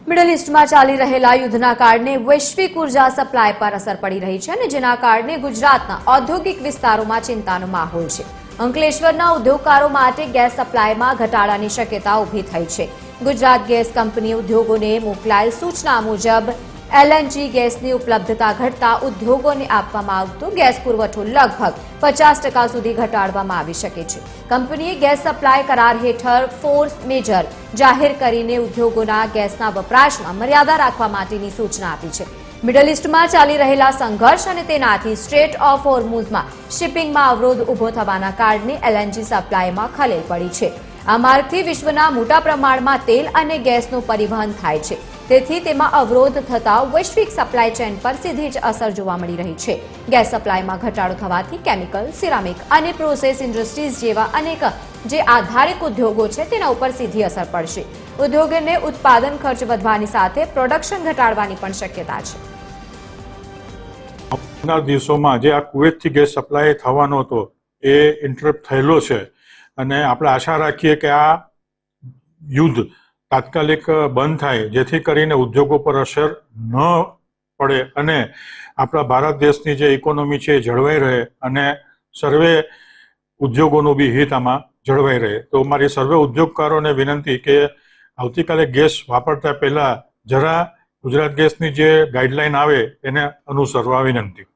Middle ઇસ્ટમાં ચાલી રહેલા યુદ્ધના કારણે વૈશ્વિક ઉર્જા સપ્લાય પર અસર પડી રહી છે અને જેના કારણે ગુજરાતના ઔદ્યોગિક વિસ્તારોમાં ચિંતાનો માહોલ છે। અંકલેશ્વરના ઉદ્યોગકારો માટે ગેસ સપ્લાયમાં ઘટાડાની શક્યતા ઊભી થઈ છે। ગુજરાત ગેસ કંપની ઉદ્યોગોને મોકલાયેલ સૂચના મુજબ એલએનજી ગેસની ઉપલબ્ધતા ઘટતા ઉદ્યોગોને આપવામાં આવતો ગેસ પુરવઠો લગભગ 50% સુધી ઘટાડવામાં આવી શકે છે। કંપનીએ ગેસ સપ્લાય કરાર હેઠળ ફોર્સ મેજર જાહેર કરીને ઉદ્યોગોના ગેસના વપરાશમાં મર્યાદા રાખવા માટેની સૂચના આપી છે। મિડલ ઇસ્ટમાં ચાલી રહેલા સંઘર્ષ અને તેનાથી સ્ટ્રેટ ઓફ હોર્મુઝમાં શિપિંગમાં અવરોધ ઊભો થવાના કારણે એલએનજી સપ્લાયમાં ખલેલ પડી છે। આ માર્ગથી વિશ્વના મોટા પ્રમાણમાં તેલ અને ગેસનું પરિવહન થાય છે, તેથી તેમાં અવરોધ થતા વૈશ્વિક સપ્લાય ચેન પર સીધી જ અસર જોવા મળી રહી છે। ગેસ સપ્લાયમાં ઘટાડો થવાથી કેમિકલ, સિરામિક અને પ્રોસેસ ઇન્ડસ્ટ્રીઝ જેવા અનેક જે આધારિત ઉદ્યોગો છે તેના ઉપર સીધી અસર પડશે। ઉદ્યોગોને ઉત્પાદન ખર્ચ વધવાની સાથે પ્રોડક્શન ઘટાડવાની પણ શક્યતા છે। આવનાર દિવસોમાં જે આ કુવેતથી ગેસ સપ્લાય થવાનો હતો એ ઇન્ટરપ્ટ થયેલો છે અને આપણે આશા રાખીએ કે આ યુદ્ધ તાત્કાલિક બંધ થાય, જેથી કરીને ઉદ્યોગો પર અસર ન પડે અને આપણા ભારત દેશની જે ઇકોનોમી છે એ જળવાઈ રહે અને સર્વે ઉદ્યોગોનું બી હિત આમાં જળવાઈ રહે। તો મારી સર્વે ઉદ્યોગકારોને વિનંતી કે આવતીકાલે ગેસ વાપરતા પહેલા જરા ગુજરાત ગેસની જે ગાઈડલાઈન આવે એને અનુસરવા વિનંતી।